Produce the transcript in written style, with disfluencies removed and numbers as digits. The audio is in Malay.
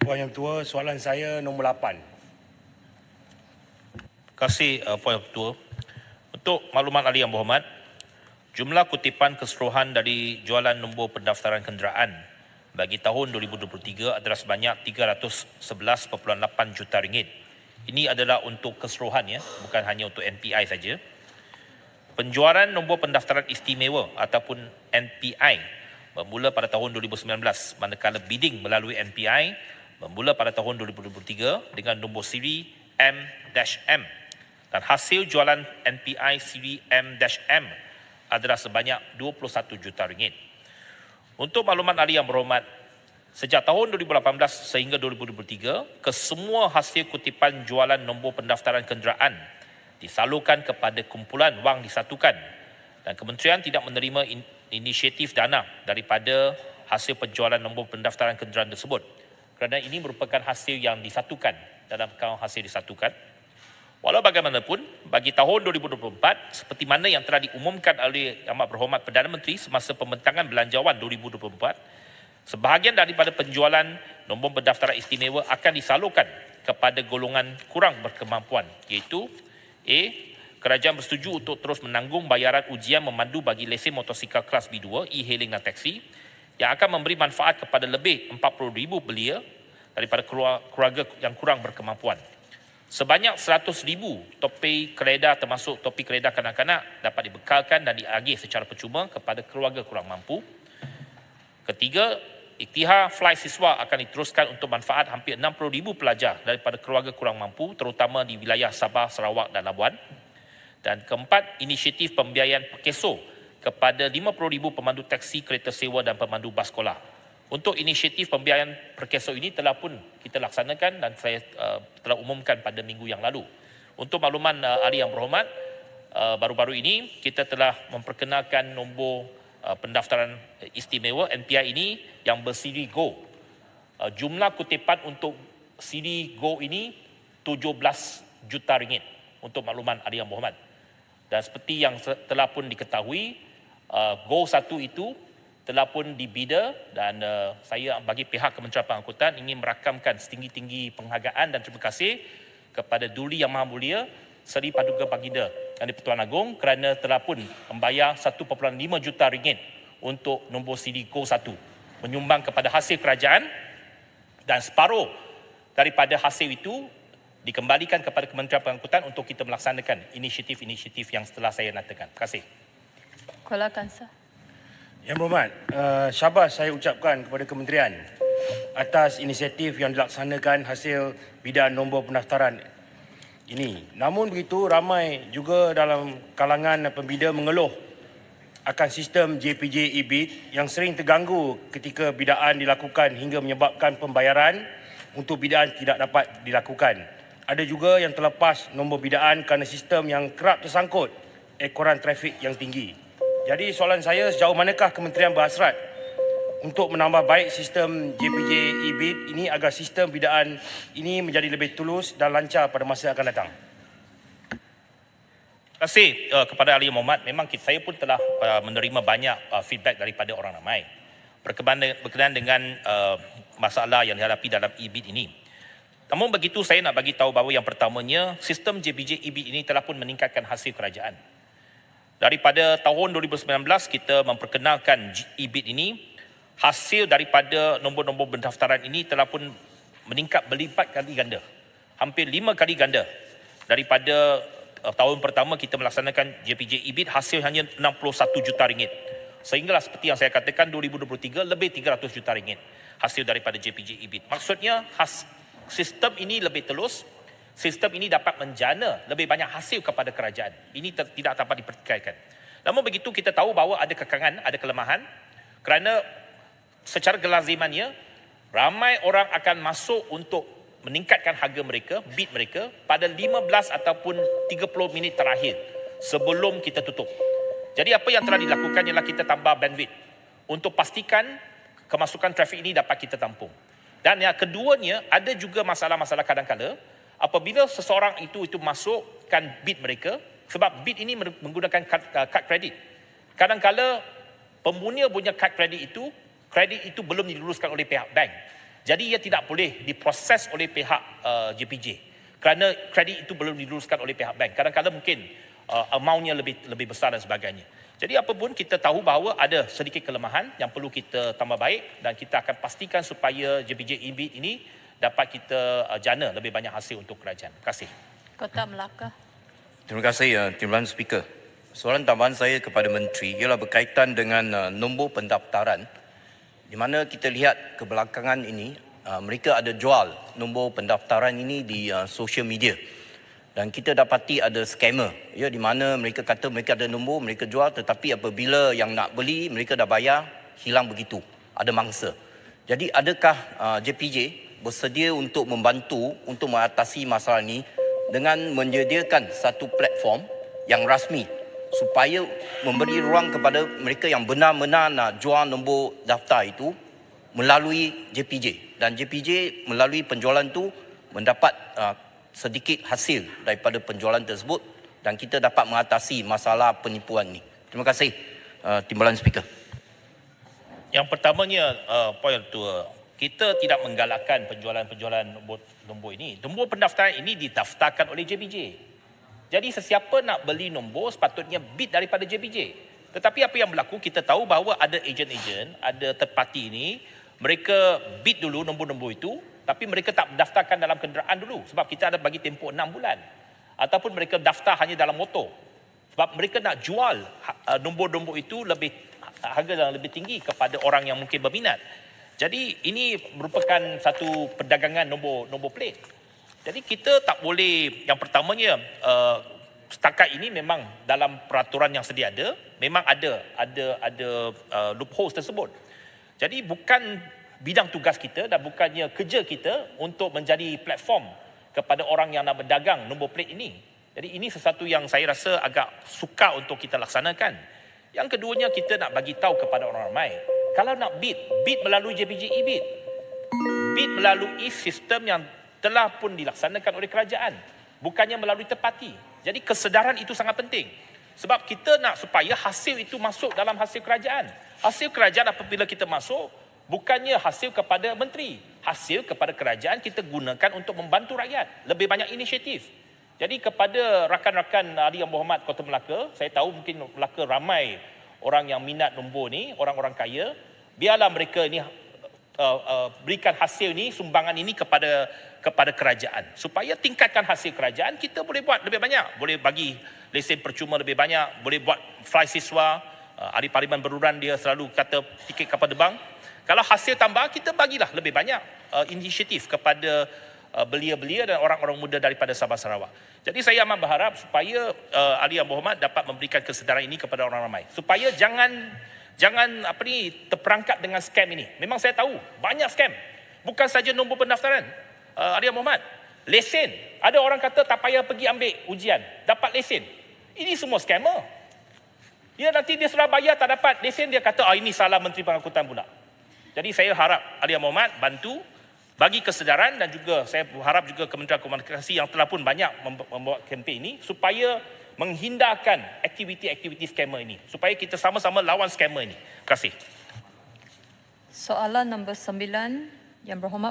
Puan Yang Ketua, soalan saya nombor 8. Terima kasih Puan Yang Ketua. Untuk maklumat ahli yang berhormat, jumlah kutipan keseluruhan dari jualan nombor pendaftaran kenderaan bagi tahun 2023 adalah sebanyak 311.8 juta ringgit. Ini adalah untuk keseluruhan, ya, bukan hanya untuk NPI saja. Penjualan nombor pendaftaran istimewa ataupun NPI bermula pada tahun 2019, manakala bidding melalui NPI bermula pada tahun 2023 dengan nombor siri M-M, dan hasil jualan NPI siri M-M adalah sebanyak 21 juta ringgit. Untuk maklumat ahli yang berhormat, sejak tahun 2018 sehingga 2023, kesemua hasil kutipan jualan nombor pendaftaran kenderaan disalurkan kepada kumpulan wang disatukan, dan kementerian tidak menerima inisiatif dana daripada hasil penjualan nombor pendaftaran kenderaan tersebut, kerana ini merupakan hasil yang disatukan dalam akaun hasil disatukan. Walau bagaimanapun, bagi tahun 2024, seperti mana yang telah diumumkan oleh Yang Amat Berhormat Perdana Menteri semasa pembentangan belanjawan 2024, sebahagian daripada penjualan nombor pendaftaran istimewa akan disalurkan kepada golongan kurang berkemampuan, iaitu A. Kerajaan bersetuju untuk terus menanggung bayaran ujian memandu bagi lesen motosikal kelas B2, e-hailing dan taksi, yang akan memberi manfaat kepada lebih 40,000 belia daripada keluarga yang kurang berkemampuan. Sebanyak 100,000 topi keledar termasuk topi keledar kanak-kanak dapat dibekalkan dan diagih secara percuma kepada keluarga kurang mampu. Ketiga, iktihar fly siswa akan diteruskan untuk manfaat hampir 60,000 pelajar daripada keluarga kurang mampu, terutama di wilayah Sabah, Sarawak dan Labuan. Dan keempat, inisiatif pembiayaan perkeso kepada 50,000 pemandu taksi, kereta sewa dan pemandu bas sekolah. Untuk inisiatif pembiayaan perkeso ini telah pun kita laksanakan dan saya telah umumkan pada minggu yang lalu. Untuk makluman ahli yang berhormat, baru-baru ini kita telah memperkenalkan nombor pendaftaran istimewa NPI ini yang bersiri Go. Jumlah kutipan untuk siri Go ini 17 juta ringgit, untuk makluman ahli yang berhormat. Dan seperti yang telah pun diketahui, Go 1 itu telah pun dibida, dan saya bagi pihak Kementerian Pengangkutan ingin merakamkan setinggi-tinggi penghargaan dan terima kasih kepada Duli Yang Maha Mulia Seri Paduka Baginda Yang di-Pertuan Agong kerana telah pun membayar 1.5 juta ringgit untuk nombor siri Go 1, menyumbang kepada hasil kerajaan, dan separuh daripada hasil itu dikembalikan kepada Kementerian Pengangkutan untuk kita melaksanakan inisiatif-inisiatif yang setelah saya nyatakan. Terima kasih. Kuala Kansah. Yang berhormat, syabas saya ucapkan kepada kementerian atas inisiatif yang dilaksanakan hasil bidaan nombor pendaftaran ini. Namun begitu, ramai juga dalam kalangan pembida mengeluh akan sistem JPJ e-bid yang sering terganggu ketika bidaan dilakukan hingga menyebabkan pembayaran untuk bidaan tidak dapat dilakukan. Ada juga yang terlepas nombor bidaan kerana sistem yang kerap tersangkut ekoran trafik yang tinggi. Jadi soalan saya, sejauh manakah kementerian berhasrat untuk menambah baik sistem JPJ e-bid ini agar sistem bidaan ini menjadi lebih tulus dan lancar pada masa akan datang? Terima kasih kepada ahli Muhammad. Memang saya pun telah menerima banyak feedback daripada orang ramai berkenaan dengan masalah yang dihadapi dalam e-bid ini. Namun begitu, saya nak bagi tahu bahawa yang pertamanya, sistem JPJ e-bid ini telah pun meningkatkan hasil kerajaan. Daripada tahun 2019 kita memperkenalkan e-bid ini, hasil daripada nombor-nombor pendaftaran ini telah pun meningkat berlipat kali ganda, hampir 5 kali ganda. Daripada tahun pertama kita melaksanakan JPJ e-bid, hasil hanya 61 juta ringgit. Sehinggalah seperti yang saya katakan, 2023 lebih 300 juta ringgit hasil daripada JPJ e-bid. Maksudnya sistem ini lebih telus, sistem ini dapat menjana lebih banyak hasil kepada kerajaan. Ini tidak dapat dipertikaikan. Namun begitu, kita tahu bahawa ada kekangan, ada kelemahan, kerana secara kelazimannya ramai orang akan masuk untuk meningkatkan harga mereka, bid mereka pada 15 ataupun 30 minit terakhir sebelum kita tutup. Jadi apa yang telah dilakukan ialah kita tambah bandwidth untuk pastikan kemasukan trafik ini dapat kita tampung. Dan yang keduanya, ada juga masalah-masalah kadang-kala apabila seseorang itu masukkan bid mereka, sebab bid ini menggunakan kad kredit. Kadang-kala pengguna punya kad kredit itu belum diluluskan oleh pihak bank. Jadi ia tidak boleh diproses oleh pihak JPJ kerana kredit itu belum diluluskan oleh pihak bank. Kadang-kadang mungkin amountnya lebih besar dan sebagainya. Jadi apapun kita tahu bahawa ada sedikit kelemahan yang perlu kita tambah baik dan kita akan pastikan supaya JPJ EBIT ini dapat kita jana lebih banyak hasil untuk kerajaan. Terima kasih. Kota Melaka. Terima kasih Timbalan Speaker. Soalan tambahan saya kepada Menteri ialah berkaitan dengan nombor pendaftaran di mana kita lihat kebelakangan ini mereka ada jual nombor pendaftaran ini di social media dan kita dapati ada scammer ya, di mana mereka kata mereka ada nombor, mereka jual, tetapi apabila yang nak beli mereka dah bayar, hilang begitu, ada mangsa. Jadi adakah JPJ bersedia untuk membantu untuk mengatasi masalah ini dengan menyediakan satu platform yang rasmi supaya memberi ruang kepada mereka yang benar-benar nak jual nombor daftar itu melalui JPJ, dan JPJ melalui penjualan itu mendapat sedikit hasil daripada penjualan tersebut dan kita dapat mengatasi masalah penipuan ini. Terima kasih Timbalan Speaker. Yang pertamanya, poin ketua, kita tidak menggalakkan penjualan nombor ini. Nombor pendaftaran ini didaftarkan oleh JPJ. Jadi sesiapa nak beli nombor sepatutnya bid daripada JPJ. Tetapi apa yang berlaku, kita tahu bahawa ada ejen-ejen, ada third party ini, mereka bid dulu nombor-nombor itu, tapi mereka tak daftarkan dalam kenderaan dulu. Sebab kita ada bagi tempoh 6 bulan. Ataupun mereka daftar hanya dalam motor. Sebab mereka nak jual nombor-nombor itu harga yang lebih tinggi kepada orang yang mungkin berminat. Jadi ini merupakan satu perdagangan nombor plate. Jadi kita tak boleh, yang pertamanya setakat ini memang dalam peraturan yang sedia ada, memang ada loopholes tersebut. Jadi bukan bidang tugas kita dan bukannya kerja kita untuk menjadi platform kepada orang yang nak berdagang nombor plate ini. Jadi ini sesuatu yang saya rasa agak sukar untuk kita laksanakan. Yang keduanya, kita nak bagi tahu kepada orang ramai, kalau nak bid melalui JPJ EBIT. Bid melalui sistem yang telah pun dilaksanakan oleh kerajaan, bukannya melalui tepati. Jadi kesedaran itu sangat penting. Sebab kita nak supaya hasil itu masuk dalam hasil kerajaan. Hasil kerajaan apabila kita masuk, bukannya hasil kepada menteri. Hasil kepada kerajaan kita gunakan untuk membantu rakyat. Lebih banyak inisiatif. Jadi kepada rakan-rakan Ali Yang Berhormat Kota Melaka, saya tahu mungkin Melaka ramai orang yang minat nombor ni, orang-orang kaya. Biarlah mereka ini berikan hasil ni, sumbangan ini kepada kerajaan. Supaya tingkatkan hasil kerajaan, kita boleh buat lebih banyak. Boleh bagi lesen percuma lebih banyak, boleh buat fly siswa. Ahli Parlimen Beruran dia selalu kata tiket kapal terbang. Kalau hasil tambah, kita bagilah lebih banyak inisiatif kepada belia-belia dan orang-orang muda daripada Sabah Sarawak. Jadi saya amat berharap supaya Ahli Yang Berhormat dapat memberikan kesedaran ini kepada orang ramai. Supaya jangan terperangkap dengan scam ini. Memang saya tahu banyak scam. Bukan saja nombor pendaftaran. Ahli Yang Berhormat, lesen. Ada orang kata tak payah pergi ambil ujian, dapat lesen. Ini semua scammer. Dia nanti dia sudah bayar tak dapat lesen, dia kata ini salah Menteri Pengangkutan pula. Jadi saya harap Ahli Yang Berhormat bantu bagi kesedaran, dan juga saya harap juga Kementerian Komunikasi yang telah pun banyak membuat kempen ini supaya menghindarkan aktiviti-aktiviti scammer ini, supaya kita sama-sama lawan scammer ini. Terima kasih. Soalan nombor 9, Yang Berhormat